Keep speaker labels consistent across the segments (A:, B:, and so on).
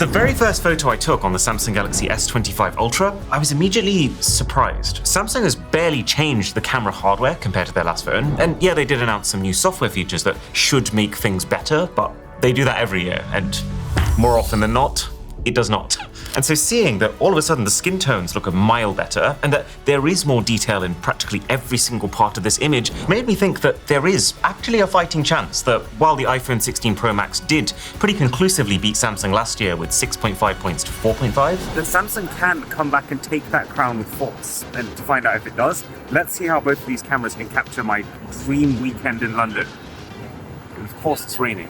A: The very first photo I took on the Samsung Galaxy S25 Ultra, I was immediately surprised. Samsung has barely changed the camera hardware compared to their last phone, and yeah, they did announce some new software features that should make things better, but they do that every year, and more often than not, it does not. And so seeing that all of a sudden the skin tones look a mile better, and that there is more detail in practically every single part of this image, made me think that there is actually a fighting chance that while the iPhone 16 Pro Max did pretty conclusively beat Samsung last year with 6.5 points to 4.5,
B: that Samsung can come back and take that crown with force. And to find out if it does, let's see how both of these cameras can capture my dream weekend in London. And of course it's raining.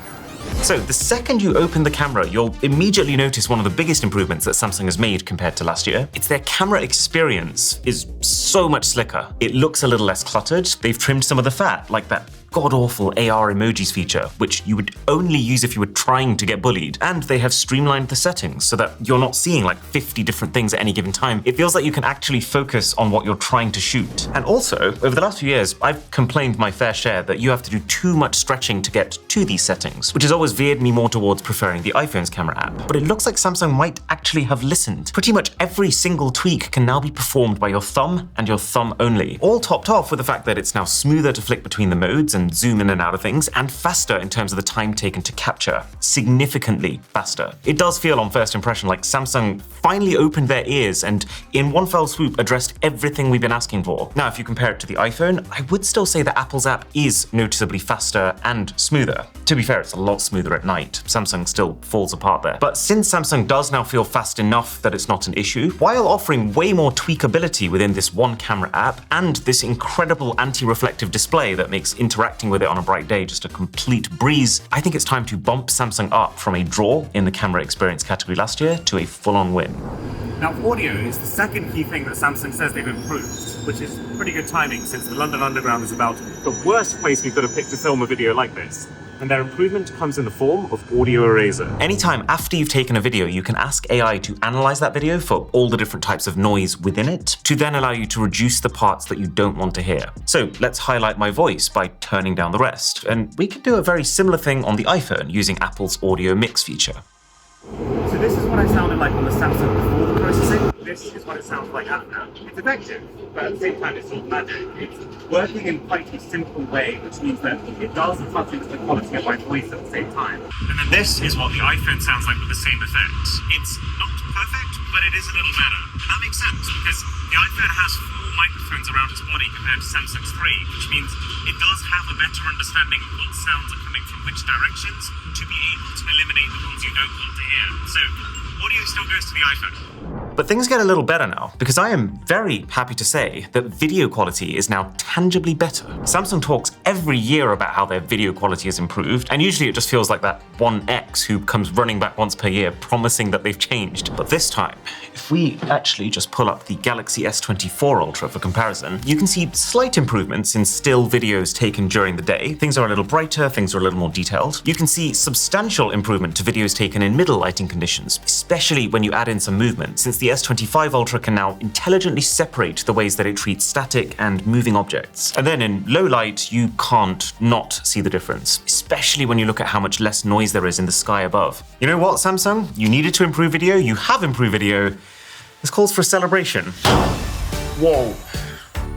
A: So the second you open the camera, you'll immediately notice one of the biggest improvements that Samsung has made compared to last year. It's their camera experience is so much slicker. It looks a little less cluttered. They've trimmed some of the fat, like that god-awful AR emojis feature, which you would only use if you were trying to get bullied. And they have streamlined the settings so that you're not seeing like 50 different things at any given time. It feels like you can actually focus on what you're trying to shoot. And also, over the last few years, I've complained my fair share that you have to do too much stretching to get to these settings, which has always veered me more towards preferring the iPhone's camera app. But it looks like Samsung might actually have listened. Pretty much every single tweak can now be performed by your thumb and your thumb only. All topped off with the fact that it's now smoother to flick between the modes and zoom in and out of things, and faster in terms of the time taken to capture. Significantly faster. It does feel on first impression like Samsung finally opened their ears and in one fell swoop addressed everything we've been asking for. Now, if you compare it to the iPhone, I would still say that Apple's app is noticeably faster and smoother. To be fair, it's a lot smoother at night. Samsung still falls apart there. But since Samsung does now feel fast enough that it's not an issue, while offering way more tweakability within this one camera app and this incredible anti-reflective display that makes interacting with it on a bright day just a complete breeze, I think it's time to bump Samsung up from a draw in the camera experience category last year to a full-on win.
B: Now, audio is the second key thing that Samsung says they've improved, which is pretty good timing since the London Underground is about the worst place we could have picked to film a video like this. And their improvement comes in the form of audio eraser.
A: Anytime after you've taken a video, you can ask AI to analyze that video for all the different types of noise within it, to then allow you to reduce the parts that you don't want to hear. So let's highlight my voice by turning down the rest. And we can do a very similar thing on the iPhone using Apple's audio mix feature.
B: So this is what I sounded like on the Samsung before the processing. This is what it sounds like after. It's effective, but at the same time it's not magic. It's working in quite a simple way, which means that it does touch into the quality of my voice at the same time. And then this is what the iPhone sounds like with the same effect. It's not perfect, but it is a little better. And that makes sense because the iPhone has 4 microphones around its body compared to Samsung's 3, which means it does have a better understanding of what sounds are coming from which directions to be able to eliminate the ones you don't want to hear. So audio still goes to the iPhone.
A: But things get a little better now, because I am very happy to say that video quality is now tangibly better. Samsung talks every year about how their video quality has improved, and usually it just feels like that one X who comes running back once per year promising that they've changed. But this time, if we actually just pull up the Galaxy S24 Ultra for comparison, you can see slight improvements in still videos taken during the day. Things are a little brighter, things are a little more detailed. You can see substantial improvement to videos taken in middle lighting conditions, especially when you add in some movement, since the S25 Ultra can now intelligently separate the ways that it treats static and moving objects. And then in low light, you can't not see the difference, especially when you look at how much less noise there is in the sky above. You know what, Samsung? You needed to improve video, you have improved video. This calls for a celebration. Whoa.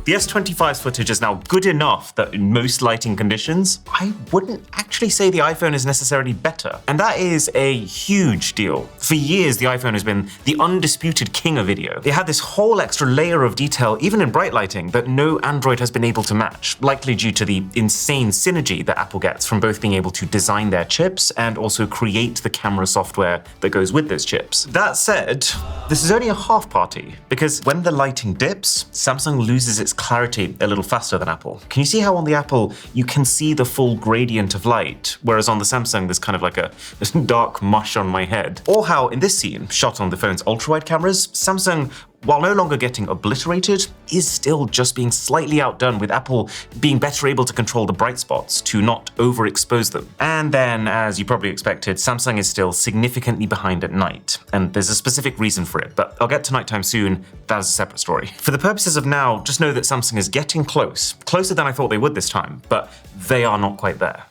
A: The S25's footage is now good enough that in most lighting conditions, I wouldn't actually say the iPhone is necessarily better. And that is a huge deal. For years, the iPhone has been the undisputed king of video. It had this whole extra layer of detail, even in bright lighting, that no Android has been able to match, likely due to the insane synergy that Apple gets from both being able to design their chips and also create the camera software that goes with those chips. That said, this is only a half party, because when the lighting dips, Samsung loses its clarity a little faster than Apple. Can you see how on the Apple you can see the full gradient of light, whereas on the Samsung there's kind of like this dark mush on my head? Or how in this scene, shot on the phone's ultra-wide cameras, Samsung, while no longer getting obliterated, is still just being slightly outdone, with Apple being better able to control the bright spots to not overexpose them. And then, as you probably expected, Samsung is still significantly behind at night, and there's a specific reason for it, but I'll get to nighttime soon. That is a separate story. For the purposes of now, just know that Samsung is getting closer than I thought they would this time, but they are not quite there.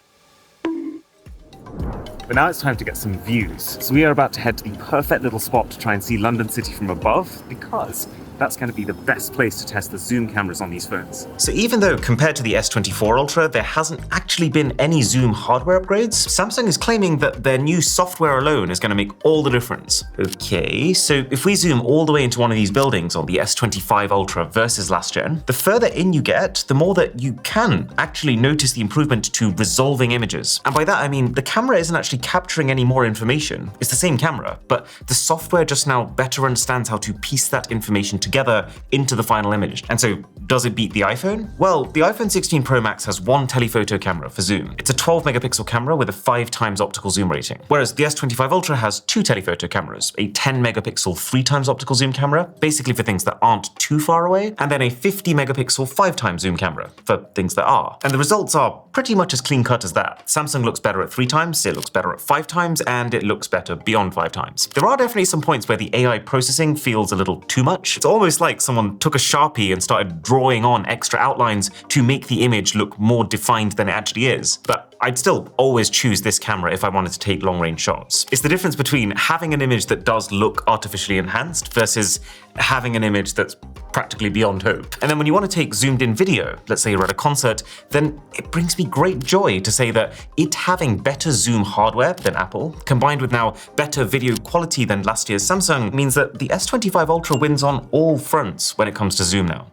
B: But now it's time to get some views. So we are about to head to the perfect little spot to try and see London City from above, because that's going to be the best place to test the zoom cameras on these phones.
A: So even though compared to the S24 Ultra, there hasn't actually been any zoom hardware upgrades, Samsung is claiming that their new software alone is going to make all the difference. Okay, so if we zoom all the way into one of these buildings on the S25 Ultra versus last gen, the further in you get, the more that you can actually notice the improvement to resolving images. And by that I mean the camera isn't actually capturing any more information. It's the same camera, but the software just now better understands how to piece that information together into the final image. And so, does it beat the iPhone? Well, the iPhone 16 Pro Max has one telephoto camera for zoom. It's a 12 megapixel camera with a 5x optical zoom rating. Whereas the S25 Ultra has two telephoto cameras, a 10 megapixel 3x optical zoom camera, basically for things that aren't too far away, and then a 50 megapixel 5x zoom camera for things that are. And the results are pretty much as clean cut as that. Samsung looks better at 3x, it looks better at 5x, and it looks better beyond 5x. There are definitely some points where the AI processing feels a little too much. It's almost like someone took a Sharpie and started drawing on extra outlines to make the image look more defined than it actually is. But I'd still always choose this camera if I wanted to take long-range shots. It's the difference between having an image that does look artificially enhanced versus having an image that's practically beyond hope. And then when you want to take zoomed-in video, let's say you're at a concert, then it brings me great joy to say that it having better zoom hardware than Apple, combined with now better video quality than last year's Samsung, means that the S25 Ultra wins on all fronts when it comes to zoom now.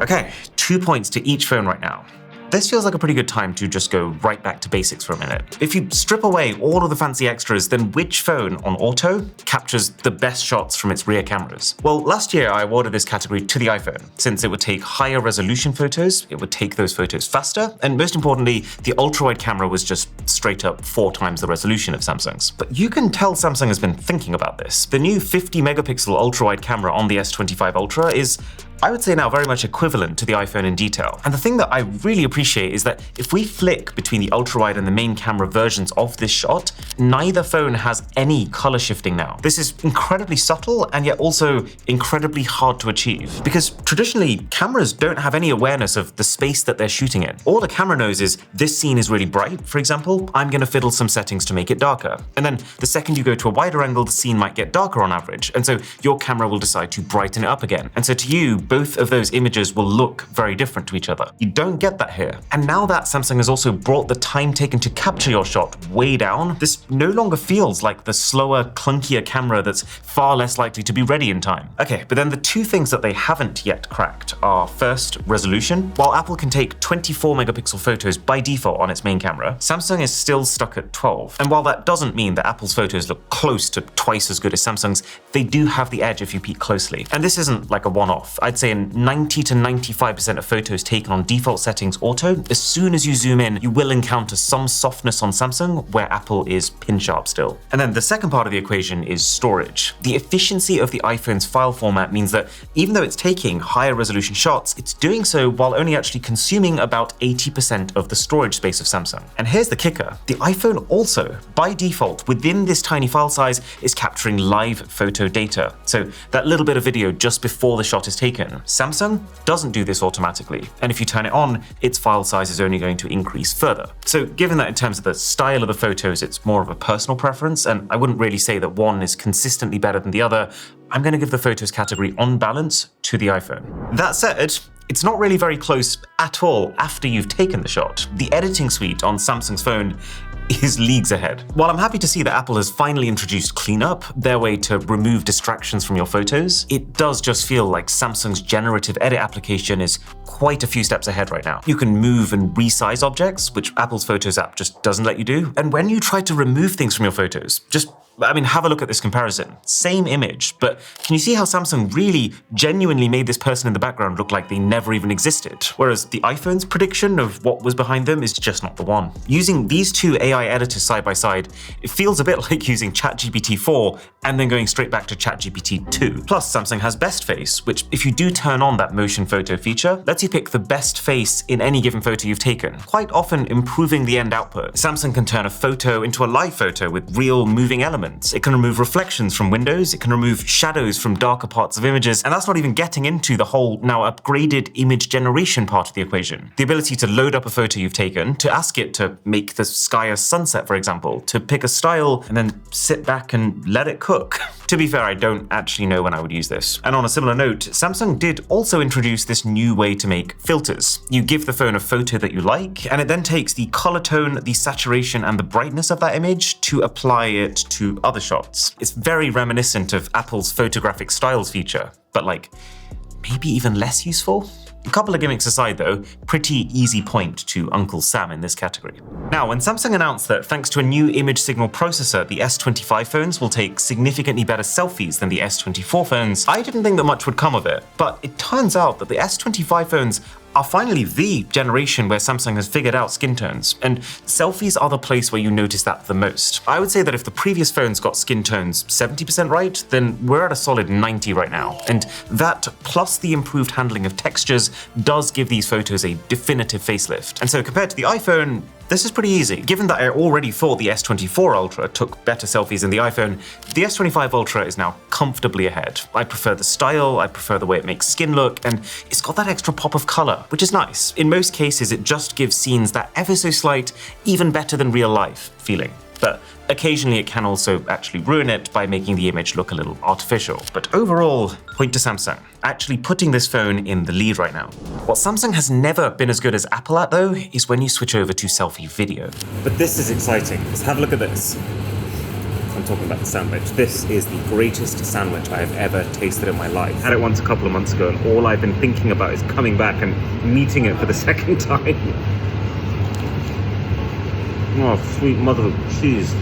A: Okay, 2 points to each phone right now. This feels like a pretty good time to just go right back to basics for a minute. If you strip away all of the fancy extras, then which phone on auto captures the best shots from its rear cameras? Well, last year I awarded this category to the iPhone, since it would take higher resolution photos, it would take those photos faster, and most importantly, the ultra-wide camera was just straight up 4 times the resolution of Samsung's. But you can tell Samsung has been thinking about this. The new 50 megapixel ultra-wide camera on the S25 Ultra is, I would say, now very much equivalent to the iPhone in detail. And the thing that I really appreciate is that if we flick between the ultra-wide and the main camera versions of this shot, neither phone has any color shifting now. This is incredibly subtle and yet also incredibly hard to achieve. Because traditionally, cameras don't have any awareness of the space that they're shooting in. All the camera knows is, this scene is really bright, for example, I'm gonna fiddle some settings to make it darker. And then the second you go to a wider angle, the scene might get darker on average. And so your camera will decide to brighten it up again. And so to you, both of those images will look very different to each other. You don't get that here. And now that Samsung has also brought the time taken to capture your shot way down, this no longer feels like the slower, clunkier camera that's far less likely to be ready in time. Okay, but then the two things that they haven't yet cracked are, first, resolution. While Apple can take 24 megapixel photos by default on its main camera, Samsung is still stuck at 12. And while that doesn't mean that Apple's photos look close to twice as good as Samsung's, they do have the edge if you peek closely. And this isn't like a one-off. I'd say in 90 to 95% of photos taken on default settings auto, as soon as you zoom in, you will encounter some softness on Samsung where Apple is pin sharp still. And then the second part of the equation is storage. The efficiency of the iPhone's file format means that even though it's taking higher resolution shots, it's doing so while only actually consuming about 80% of the storage space of Samsung. And here's the kicker. The iPhone also, by default, within this tiny file size, is capturing live photo data. So that little bit of video just before the shot is taken. Samsung doesn't do this automatically, and if you turn it on, its file size is only going to increase further. So given that in terms of the style of the photos, it's more of a personal preference, and I wouldn't really say that one is consistently better than the other, I'm going to give the photos category on balance to the iPhone. That said, it's not really very close at all after you've taken the shot. The editing suite on Samsung's phone is leagues ahead. While I'm happy to see that Apple has finally introduced Cleanup, their way to remove distractions from your photos, it does just feel like Samsung's generative edit application is quite a few steps ahead right now. You can move and resize objects, which Apple's Photos app just doesn't let you do. And when you try to remove things from your photos, have a look at this comparison. Same image, but can you see how Samsung really genuinely made this person in the background look like they never even existed? Whereas the iPhone's prediction of what was behind them is just not the one. Using these two AI editors side by side, it feels a bit like using ChatGPT 4 and then going straight back to ChatGPT 2. Plus, Samsung has Best Face, which if you do turn on that motion photo feature, lets you pick the best face in any given photo you've taken, quite often improving the end output. Samsung can turn a photo into a live photo with real moving elements, elements. It can remove reflections from windows, it can remove shadows from darker parts of images, and that's not even getting into the whole now upgraded image generation part of the equation. The ability to load up a photo you've taken, to ask it to make the sky a sunset, for example, to pick a style and then sit back and let it cook. To be fair, I don't actually know when I would use this. And on a similar note, Samsung did also introduce this new way to make filters. You give the phone a photo that you like, and it then takes the color tone, the saturation, and the brightness of that image to apply it to other shots. It's very reminiscent of Apple's photographic styles feature, but like, maybe even less useful? A couple of gimmicks aside though, pretty easy point to Uncle Sam in this category. Now, when Samsung announced that thanks to a new image signal processor, the S25 phones will take significantly better selfies than the S24 phones, I didn't think that much would come of it. But it turns out that the S25 phones are finally the generation where Samsung has figured out skin tones, and selfies are the place where you notice that the most. I would say that if the previous phones got skin tones 70% right, then we're at a solid 90 right now. And that, plus the improved handling of textures, does give these photos a definitive facelift. And so compared to the iPhone, this is pretty easy. Given that I already thought the S24 Ultra took better selfies than the iPhone, the S25 Ultra is now comfortably ahead. I prefer the style, I prefer the way it makes skin look, and it's got that extra pop of color, which is nice. In most cases, it just gives scenes that ever so slight, even better than real life feeling. But occasionally it can also actually ruin it by making the image look a little artificial. But overall, point to Samsung, actually putting this phone in the lead right now. What Samsung has never been as good as Apple at though, is when you switch over to selfie video.
B: But this is exciting. Let's have a look at this. I'm talking about the sandwich. This is the greatest sandwich I have ever tasted in my life. I had it once a couple of months ago, and all I've been thinking about is coming back and meeting it for the second time. Oh, sweet mother of cheese.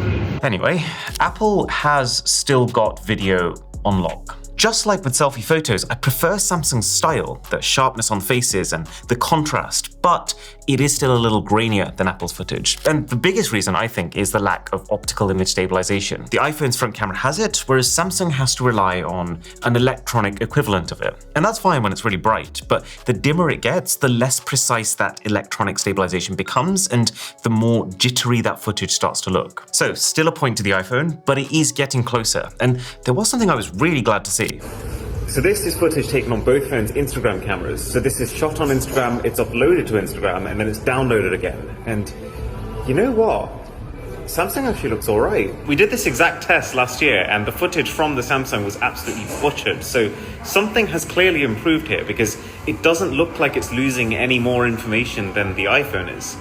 A: Anyway, Apple has still got video on lock. Just like with selfie photos, I prefer Samsung's style, the sharpness on faces and the contrast, but it is still a little grainier than Apple's footage. And the biggest reason, I think, is the lack of optical image stabilization. The iPhone's front camera has it, whereas Samsung has to rely on an electronic equivalent of it. And that's fine when it's really bright, but the dimmer it gets, the less precise that electronic stabilization becomes, and the more jittery that footage starts to look. So still a point to the iPhone, but it is getting closer. And there was something I was really glad to see.
B: So this is footage taken on both phones' Instagram cameras. So this is shot on Instagram, it's uploaded to Instagram, and then it's downloaded again. And you know what? Samsung actually looks all right. We did this exact test last year, and the footage from the Samsung was absolutely butchered. So something has clearly improved here, because it doesn't look like it's losing any more information than the iPhone is.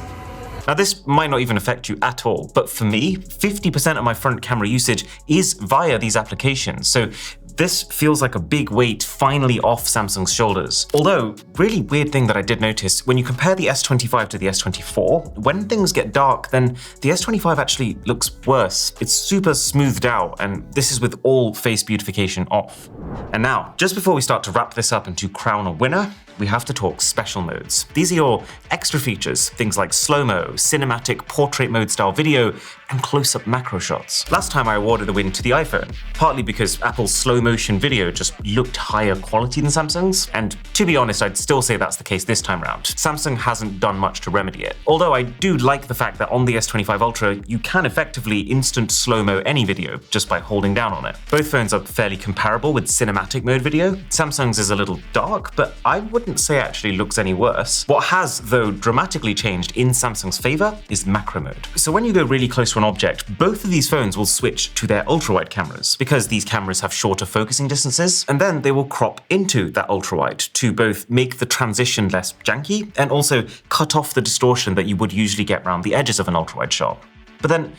A: Now this might not even affect you at all, but for me, 50% of my front camera usage is via these applications. So this feels like a big weight finally off Samsung's shoulders. Although, really weird thing that I did notice, when you compare the S25 to the S24, when things get dark, then the S25 actually looks worse. It's super smoothed out, and this is with all face beautification off. And now, just before we start to wrap this up and to crown a winner, we have to talk special modes. These are your extra features, things like slow-mo, cinematic portrait mode style video, and close-up macro shots. Last time I awarded the win to the iPhone, partly because Apple's slow motion video just looked higher quality than Samsung's, and to be honest, I'd still say that's the case this time around. Samsung hasn't done much to remedy it. Although I do like the fact that on the S25 Ultra, you can effectively instant slow-mo any video just by holding down on it. Both phones are fairly comparable with cinematic mode video. Samsung's is a little dark, but I wouldn't say it actually looks any worse. What has, though, dramatically changed in Samsung's favor is macro mode. So when you go really close to an object, both of these phones will switch to their ultra-wide cameras, because these cameras have shorter focusing distances, and then they will crop into that ultra-wide to both make the transition less janky and also cut off the distortion that you would usually get around the edges of an ultra-wide shot. But then,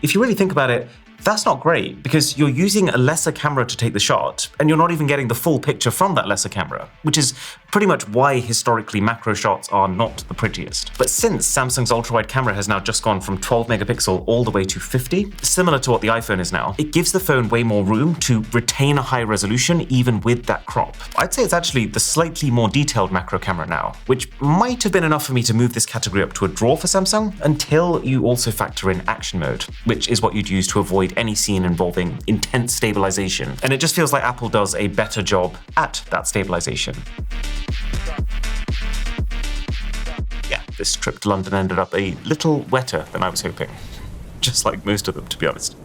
A: if you really think about it, that's not great, because you're using a lesser camera to take the shot, and you're not even getting the full picture from that lesser camera, which is pretty much why historically macro shots are not the prettiest. But since Samsung's ultra-wide camera has now just gone from 12 megapixel all the way to 50, similar to what the iPhone is now, it gives the phone way more room to retain a high resolution even with that crop. I'd say it's actually the slightly more detailed macro camera now, which might have been enough for me to move this category up to a draw for Samsung, until you also factor in action mode, which is what you'd use to avoid any scene involving intense stabilization. And it just feels like Apple does a better job at that stabilization. Yeah, this trip to London ended up a little wetter than I was hoping. Just like most of them, to be honest.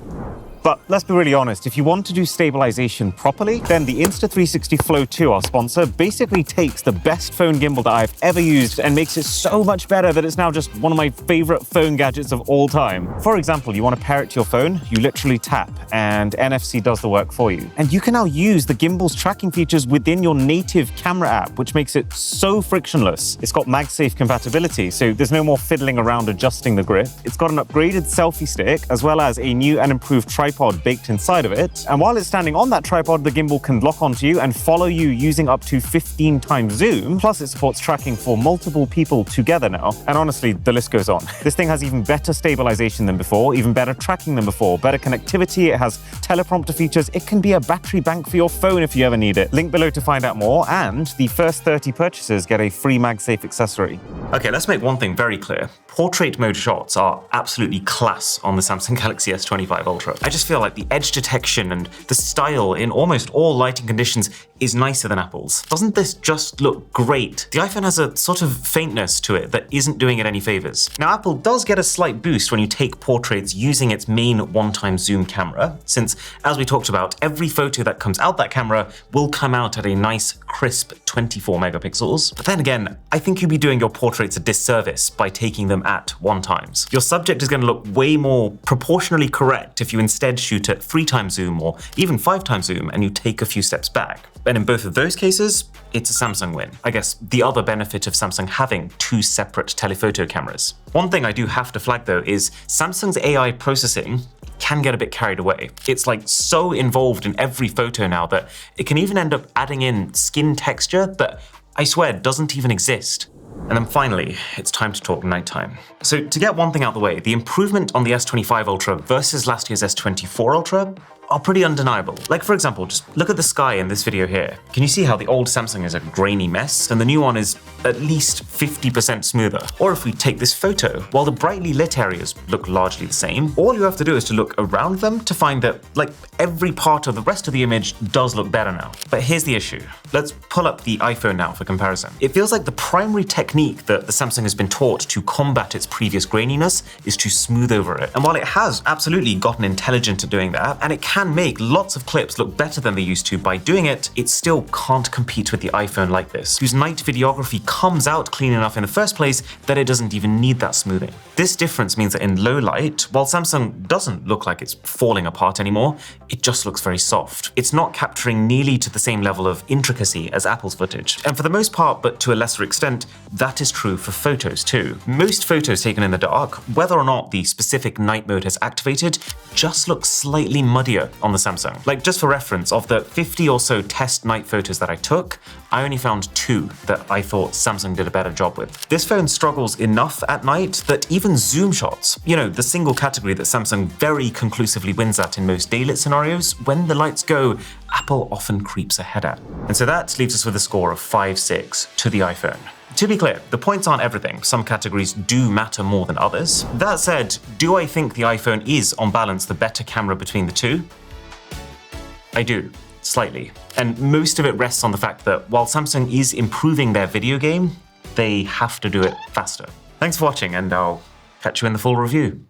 A: But let's be really honest, if you want to do stabilization properly, then the Insta360 Flow 2, our sponsor, basically takes the best phone gimbal that I've ever used and makes it so much better that it's now just one of my favorite phone gadgets of all time. For example, you want to pair it to your phone, you literally tap and NFC does the work for you. And you can now use the gimbal's tracking features within your native camera app, which makes it so frictionless. It's got MagSafe compatibility, so there's no more fiddling around adjusting the grip. It's got an upgraded selfie stick, as well as a new and improved tripod baked inside of it. And while it's standing on that tripod, the gimbal can lock onto you and follow you using up to 15 times zoom. Plus, it supports tracking for multiple people together now. And honestly, the list goes on. This thing has even better stabilization than before, even better tracking than before, better connectivity. It has teleprompter features. It can be a battery bank for your phone if you ever need it. Link below to find out more. And the first 30 purchasers get a free MagSafe accessory. Okay, let's make one thing very clear. Portrait mode shots are absolutely class on the Samsung Galaxy S25 Ultra. I just feel like the edge detection and the style in almost all lighting conditions is nicer than Apple's. Doesn't this just look great? The iPhone has a sort of faintness to it that isn't doing it any favors. Now, Apple does get a slight boost when you take portraits using its main one-time zoom camera, since, as we talked about, every photo that comes out that camera will come out at a nice, crisp 24 megapixels. But then again, I think you'd be doing your portraits a disservice by taking them at 1x. Your subject is going to look way more proportionally correct if you instead shoot at 3x zoom or even 5x zoom and you take a few steps back. And in both of those cases, it's a Samsung win. I guess the other benefit of Samsung having two separate telephoto cameras. One thing I do have to flag though is Samsung's AI processing can get a bit carried away. It's like so involved in every photo now that it can even end up adding in skin texture that I swear doesn't even exist. And then finally, it's time to talk nighttime. So to get one thing out the way, the improvement on the S25 Ultra versus last year's S24 Ultra are pretty undeniable. Like for example, just look at the sky in this video here. Can you see how the old Samsung is a grainy mess and the new one is at least 50% smoother? Or if we take this photo, while the brightly lit areas look largely the same, all you have to do is to look around them to find that like every part of the rest of the image does look better now. But here's the issue. Let's pull up the iPhone now for comparison. It feels like the primary technique that the Samsung has been taught to combat its previous graininess is to smooth over it. And while it has absolutely gotten intelligent at doing that, and it can make lots of clips look better than they used to by doing it, it still can't compete with the iPhone like this, whose night videography comes out clean enough in the first place that it doesn't even need that smoothing. This difference means that in low light, while Samsung doesn't look like it's falling apart anymore, it just looks very soft. It's not capturing nearly to the same level of intricacy as Apple's footage. And for the most part, but to a lesser extent, that is true for photos too. Most photos taken in the dark, whether or not the specific night mode has activated, just look slightly muddier on the Samsung. Like just for reference, of the 50 or so test night photos that I took, I only found 2 that I thought Samsung did a better job with. This phone struggles enough at night that even zoom shots, you know, the single category that Samsung very conclusively wins at in most daylit scenarios, when the lights go, Apple often creeps ahead at. And so that leaves us with a score of 5-6 to the iPhone. To be clear, the points aren't everything. Some categories do matter more than others. That said, do I think the iPhone is, on balance, the better camera between the two? I do, slightly. And most of it rests on the fact that while Samsung is improving their video game, they have to do it faster. Thanks for watching, and I'll catch you in the full review.